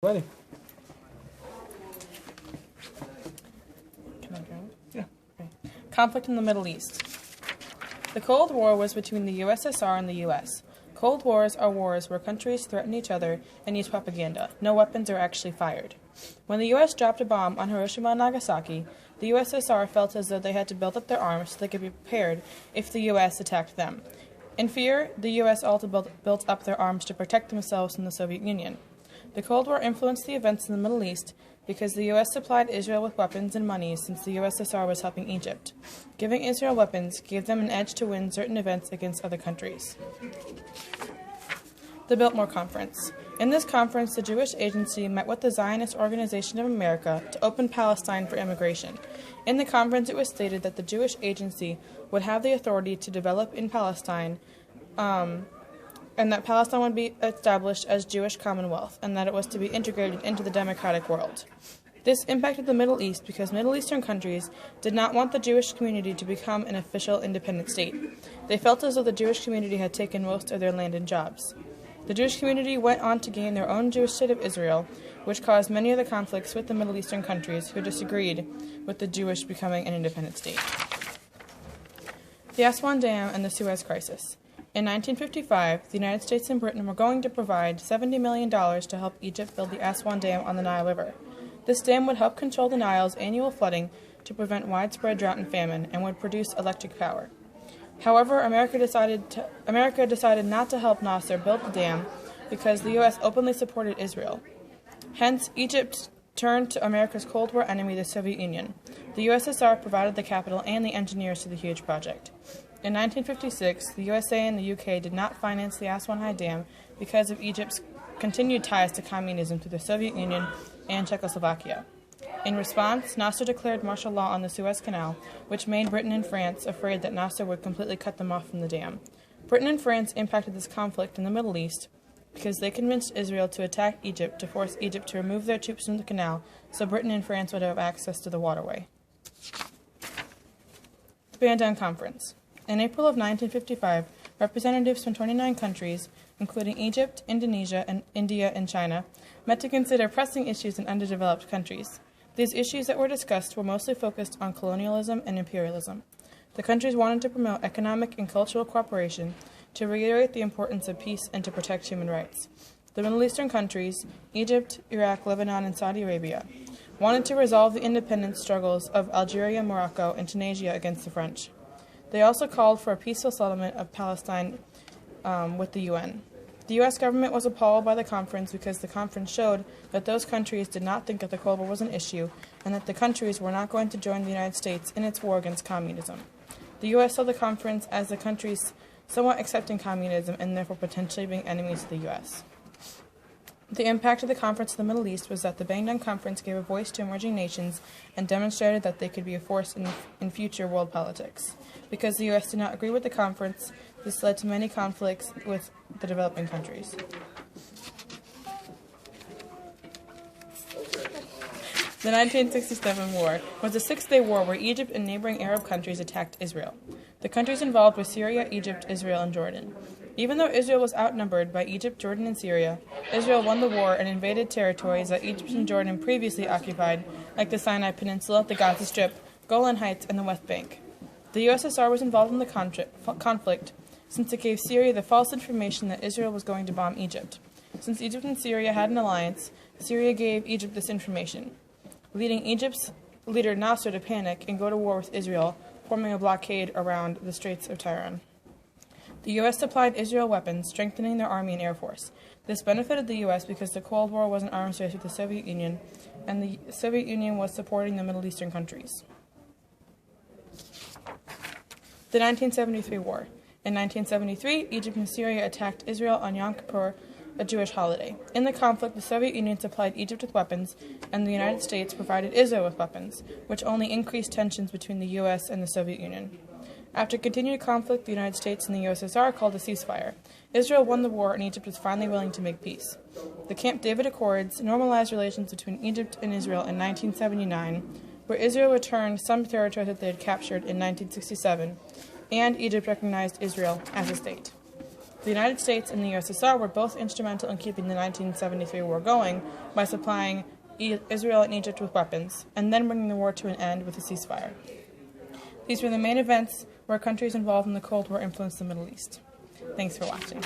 Ready? Can I go? Yeah. Okay. Conflict in the Middle East. The Cold War was between the USSR and the US. Cold Wars are wars where countries threaten each other and use propaganda. No weapons are actually fired. When the US dropped a bomb on Hiroshima and Nagasaki, the USSR felt as though they had to build up their arms so they could be prepared if the US attacked them. In fear, the US also built up their arms to protect themselves from the Soviet Union. The Cold War influenced the events in the Middle East because the U.S. supplied Israel with weapons and money since the USSR was helping Egypt. Giving Israel weapons gave them an edge to win certain events against other countries. The Biltmore Conference. In this conference, the Jewish Agency met with the Zionist Organization of America to open Palestine for immigration. In the conference, it was stated that the Jewish Agency would have the authority to develop in Palestine, and that Palestine would be established as Jewish Commonwealth, and that it was to be integrated into the democratic world. This impacted the Middle East because Middle Eastern countries did not want the Jewish community to become an official independent state. They felt as though the Jewish community had taken most of their land and jobs. The Jewish community went on to gain their own Jewish state of Israel, which caused many of the conflicts with the Middle Eastern countries who disagreed with the Jewish becoming an independent state. The Aswan Dam and the Suez Crisis. In 1955, the United States and Britain were going to provide $70 million to help Egypt build the Aswan Dam on the Nile River. This dam would help control the Nile's annual flooding to prevent widespread drought and famine, and would produce electric power. However, America decided not to help Nasser build the dam because the U.S. openly supported Israel. Hence, Egypt turned to America's Cold War enemy, the Soviet Union. The USSR provided the capital and the engineers to the huge project. In 1956, the USA and the UK did not finance the Aswan High Dam because of Egypt's continued ties to communism through the Soviet Union and Czechoslovakia. In response, Nasser declared martial law on the Suez Canal, which made Britain and France afraid that Nasser would completely cut them off from the dam. Britain and France impacted this conflict in the Middle East because they convinced Israel to attack Egypt to force Egypt to remove their troops from the canal so Britain and France would have access to the waterway. The Bandung Conference. In April of 1955, representatives from 29 countries, including Egypt, Indonesia, and India and China, met to consider pressing issues in underdeveloped countries. These issues that were discussed were mostly focused on colonialism and imperialism. The countries wanted to promote economic and cultural cooperation, to reiterate the importance of peace, and to protect human rights. The Middle Eastern countries, Egypt, Iraq, Lebanon, and Saudi Arabia, wanted to resolve the independence struggles of Algeria, Morocco, and Tunisia against the French. They also called for a peaceful settlement of Palestine with the UN. The U.S. government was appalled by the conference because the conference showed that those countries did not think that the Cold War was an issue and that the countries were not going to join the United States in its war against communism. The U.S. saw the conference as the countries somewhat accepting communism and therefore potentially being enemies of the U.S. The impact of the conference in the Middle East was that the Bandung Conference gave a voice to emerging nations and demonstrated that they could be a force in future world politics. Because the U.S. did not agree with the conference, this led to many conflicts with the developing countries. The 1967 war was a six-day war where Egypt and neighboring Arab countries attacked Israel. The countries involved were Syria, Egypt, Israel, and Jordan. Even though Israel was outnumbered by Egypt, Jordan, and Syria, Israel won the war and invaded territories that Egypt and Jordan previously occupied, like the Sinai Peninsula, the Gaza Strip, Golan Heights, and the West Bank. The USSR was involved in the conflict since it gave Syria the false information that Israel was going to bomb Egypt. Since Egypt and Syria had an alliance, Syria gave Egypt this information, leading Egypt's leader Nasser to panic and go to war with Israel, forming a blockade around the Straits of Tiran. The U.S. supplied Israel weapons, strengthening their army and air force. This benefited the U.S. because the Cold War was an arms race with the Soviet Union, and the Soviet Union was supporting the Middle Eastern countries. The 1973 war. In 1973, Egypt and Syria attacked Israel on Yom Kippur, a Jewish holiday. In the conflict, the Soviet Union supplied Egypt with weapons, and the United States provided Israel with weapons, which only increased tensions between the U.S. and the Soviet Union. After continued conflict, the United States and the USSR called a ceasefire. Israel won the war, and Egypt was finally willing to make peace. The Camp David Accords normalized relations between Egypt and Israel in 1979, where Israel returned some territories that they had captured in 1967, and Egypt recognized Israel as a state. The United States and the USSR were both instrumental in keeping the 1973 war going by supplying Israel and Egypt with weapons, and then bringing the war to an end with a ceasefire. These were the main events where countries involved in the Cold War influenced the Middle East. Thanks for watching.